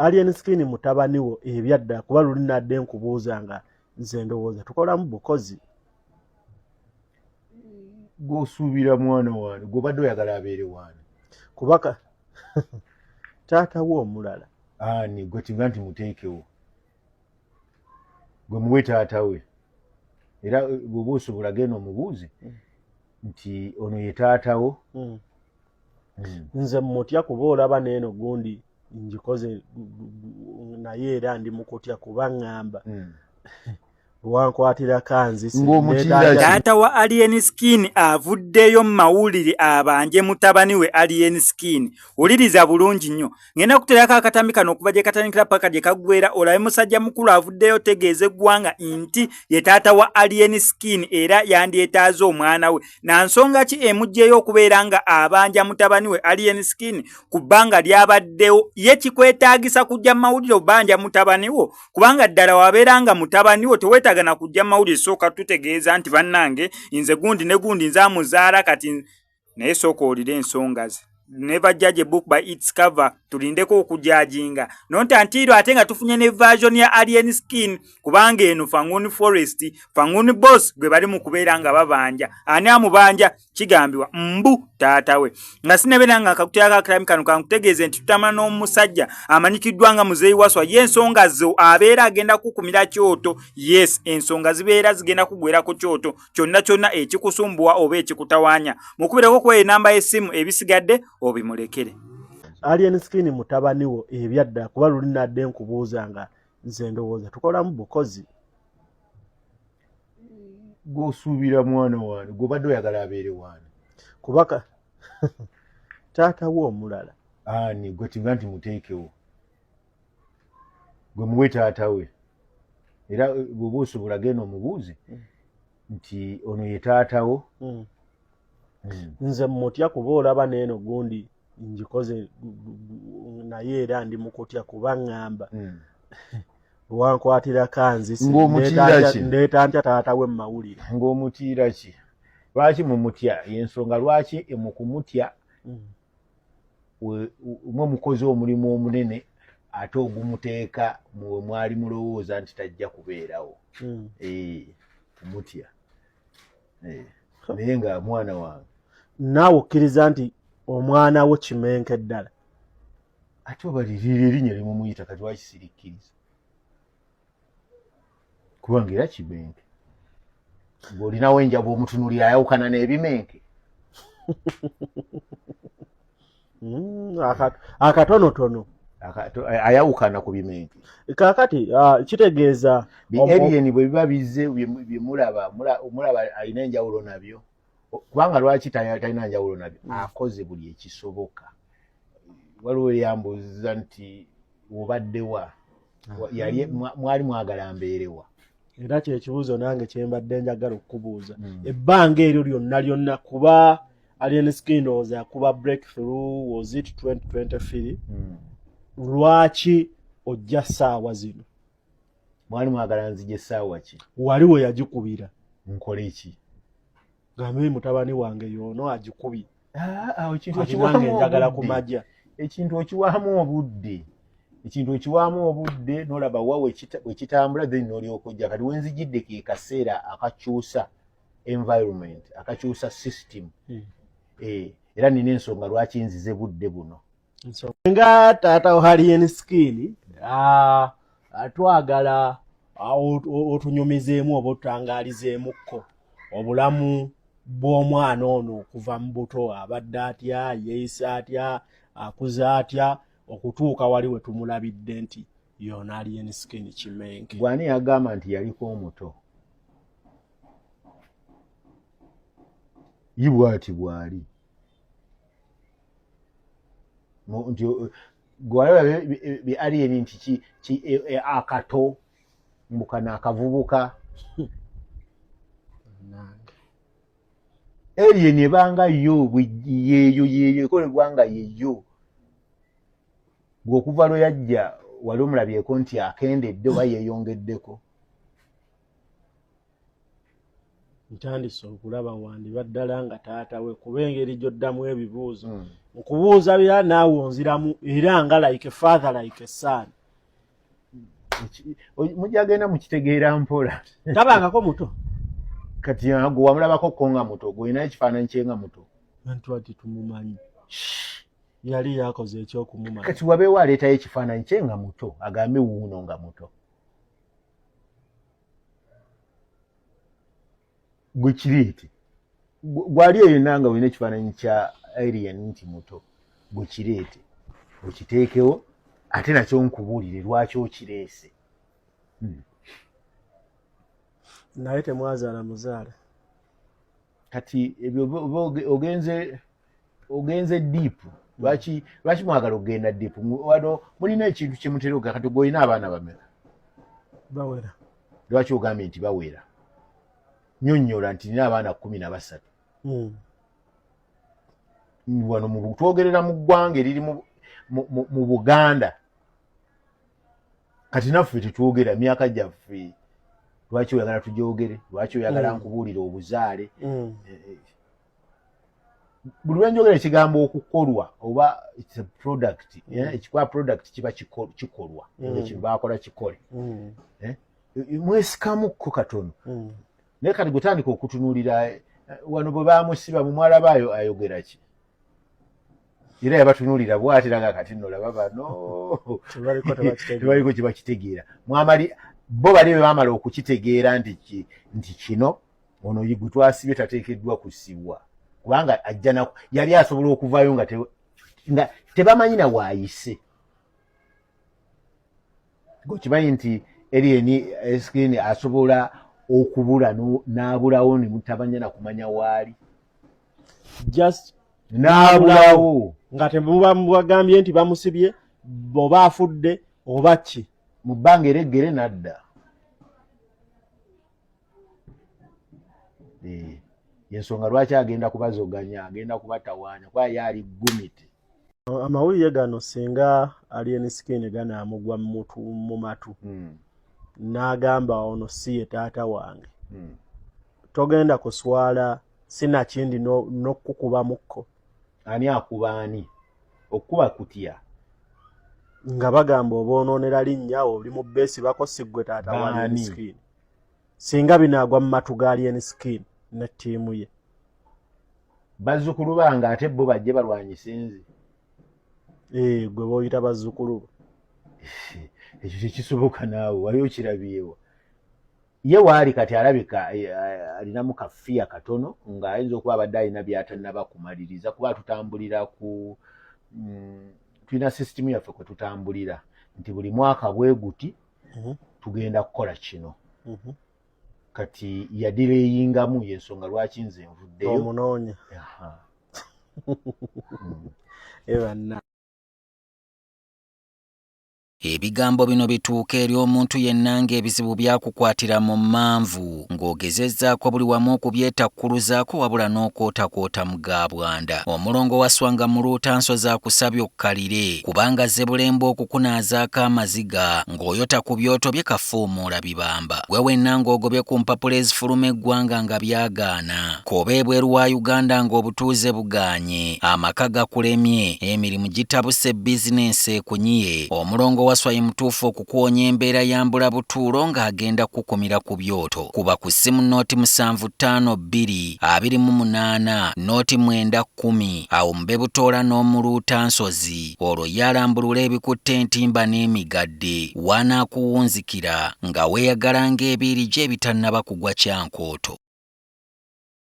Alien Skin mutabani wo ebyadda kuba luli nadde nkubuuza nga nze ndowooza tukolamu bukozi. Gw'osuubira mwana wange gw'obadde oyagala abeere wange Kubaka taata wo omulala. Ani gwe tinga nti muteekewo gwe muwe taata we era bw'oba osobola genda omubuuze nti ono ye taata wo. Nze mmutya kuba olaba n'eno gundi njikoze naye era ndi mukutya kuba ngamba wankwatira kanzi taata wa Alien Skin avuddeyo mu mawulire abanje mutabani we Alien Skin. Wuliriza bulungi nnyo ngenda kuterako akatambi kano okuva gye katandikira paka gye kaggwera olabe musajja mukulu avuddeyo tegeeza eggwanga nti ye taata wa Alien Skin era yandyetaaza omwana we na nsonga ki emugjeyo okubeera nga abanja mutabani we Alien Skin ku bbanga lyabaddewo ye kikwetaagisa kujja mu mawulire obanja mutabani wo kubanga ddala wabeera nga mutabani wo teweta na kujja mawulire soka tutegeeza nti bannange nze gundi ne gundi nzamuzaala kati naye soka olire ensonga ze. Never judge a book by its cover. Tulindeko okujajinga nonta antiro ate nga tufunye ne version ya Alien Skin kubanga eno Fanguni Forest Fanguni Boss gwe bali mu kubeera nga babanja ani amubanja kigambiwa mbu taata we nga sinebera nga akakutyaga akalami kano kankutegeeze nti tutama n'omusajja amanyikiddwa nga muzeeyi waswa y'ensonga zo abeera agenda kukumira kyoto. Yes, ensonga zibeera zigenda kugwera ku kyoto kyonna ekikusumbuwa oba ekikutawaanya mukubireko kwa enamba y'essimu ebisigadde obimulekere. Alien Skin mutabani wo ebyadda kuba luli nadde nkubuuza nga nze ndowooza tukolamu bukozi. Gw'osuubira mwana wange gw'obadde oyagala abeere wange kubaka taata wo omulala. Ani gwe tinga nti muteekewo gwe muwe taata we era bw'oba osobola genda omubuuze nti ono ye taata wo. Nze mmutya kuba olaba n'eno gundi njikoze naye era ndi mukutya kuba ngamba wankwatira kanzi ndeeta ntya taata we mu mawulire. Ng'omutiira ki? Lwaki mumutya? Yensonga lwaki mukumutya mwe mukoze omulimu omunene ate ogumuteeka mwe mwali mulowooza nti tajja kubeerawo. Kumutya naye nga mwana wange naawe okkiriza nti omwana wo kimenke ddala. Ate oba liriira erinnya limumuyita kati wakisirikkiriza kubanga era kimenke ng'olinawo enjaba omutunulira ayawukana n'ebimenke. Akatonotono ayawukana ku bimenke. Kaakati kitegeeza alien bwe biba bizze bye mulaba alina enjawulo nabyo kubanga lwaki talina njawulo nabyo akoze buli ekisoboka. Waliwo yambuuza nti obaddewa yali mwali mwagala mbeerewa era kyekibuuzo nange kyembadde njagala okukubuuza ebbanga eryo lyonna kuba Alien Skin ndowooza yakuba breakthrough was it 2023 lwaki ojja ssaawa zino? Mwali mwagala nzije ssaawa ki? Waliwo yagikubira nkole ki? Gambe mutabani wange yono agikubye. Ekintu okiwaamu njagala kumajja ekintu okiwaamu obudde n'olaba wa wekitambula then n'olyoka ojja kati wenzijidde ke kaseera akakyusa environment akakyusa system. Era nina ensonga lwaki nzize budde buno. Nga taata wa Alien Skin twagala otunyumizeemu oba otutangaalizeemukko obulamu bw'omwana ono okuva mu buto abadde atya yeeyisa atya akuze atya okutuuka wali we tumulabidde nti yona Alien Skin kimenke. Gwani yagamba nti yaliko omuto yibwati bwali gwalaba bi alien nti akato mbukana akavubuka alien ebanga yo yeyo ekolebwanga yeyo gwokuva lwe yajja wali omulabyeko nti akendedde oba yeeyongeddeko. Ntandise okulaba wandibadde ddala nga taata we kuba engeri gy'oddamu ebibuuzo nkubuuza bya naawe onziramu era nga like father like son. Mujagenda mukitegeera mpola. Tabangako muto. Kati gwe wamulabako ko nga muto gw'olina ekifaananyi kye nga muto. Bantu ati tumumanyi. Yali yakoze ekyokumumanya. Kati wabeewo aleetayo ekifaananyi kye nga muto agambe wuuno nga muto. Gwe kireete. Gwali eyo nanga olina ekifaananyi kya alien nti muto. Gwe kireete. Okiteekewo ate nakyo nkubuulire lwaki okireese. Naye temwazaala muzaala. Kati ebyo ogenze deep. Lwaki mwagala okugenda deep? Wano mulina ekintu kye mutera okugamba kati gw'olina abaana bameka? Bawera. Lwaki ogambye nti bawera? Nnyonnyola nti nina abaana 13. Wano twogerera mu ggwanga eriri mu Buganda. Kati naffe tetwogera myaka gyaffe. Lwaki oyagala tugyogere? Lwaki oyagala nkubuulira obuzaale? Buli lwe njogera ekigambo okukolwa oba it's a product. Ekikuba product kiba kikolwa. Ekintu baakola kikole. Mwesikамуko katono. Naye kati gutandika okutunuulira wano bwe baamusiba mu mwala baayo ayogera ki? Era yabatunuulira bw'atera nga kati nno laba bano tebaliko kye bakitegeera. Bo bali bwe baamala okukitegeera nti kino ono gwe twasibye tateekeddwa kusibwa. Kubanga yali asobola okuvaayo nga tebamanyi na waayise. Gokimanyi nti alien skin asobola okubula n'abulawo ne mutabanya na kumanya waali. Just n'abulawo nga temubagambye nti bamusibye oba afudde oba ki. Mu bbanga ereggere n'adda. Yensonga lwaki agenda kubazoganya, agenda kubatawaanya kuba yali gumiti. Amawulire gano singa alien skin ganaamugwa mu matu n'agamba ono si ye taata wange, togenda kuswala sinakindi n'okukubamuko. Ani akuba ani? Okuba kutya? Nga bagamba oba onoonera linnya oli mu bbeesi bako si ggwe taata wa alien skin. Singa binaagwa mu matu ga alien skin ne ttiimu ye. Bazzukulu bange ate bo bajje balwanyisa enzi. Gwe b'oyita bazzukulu bo. Ekyo tekisoboka naawe wali okirabyewo. Ye waali kati alabika alinamu kafiya katono ng'ayinza okuba abadde alina by'atannaba kumaliriza kuba tutambulira ku tulina sisitimu yaffe kwe tutambulira nti buli mwaka bwe guti tugenda kukola kino. Kati yadireyingamu y'ensonga lwaki nze nvuddeyo. Omunoonya. Ebanna. Ebigambo bino bituuka eri omuntu yenna ng'ebizibu byakukwatira mu manvu ng'ogezezzaako buli wamu okubyetakkuluzaako wabula n'okootakoota mu gaabwanda. Omulongo wa Swanga mu Luutansozi akusabye okkalire kubanga Zebbulembe okukunaazaako amaziga ng'oyota ku byoto bye kafuumuula bibamba. Gwe wenna ng'ogobye ku mpapula ezifuluma eggwanga nga byagaana. Koba ebweru wa Uganda ng'obutuuze bugaanye. Amaka gakulemye, emirimu gitabuse bizinensi ekunyiye. Omulongo wa Swai mutuufu okukuwonya embeera ya mbulabutuulo ng'agenda kukumira ku byoto. Kuba ku ssimu nooti 7552 28 nooti 910 awo mube butoola n'omu Luutansozi. Olwo yalambulula ebikutte entimba n'emigadde wanaakuwunzikira nga weeyagala ng'ebiiri gye ebitannaba kugwa kyankooto.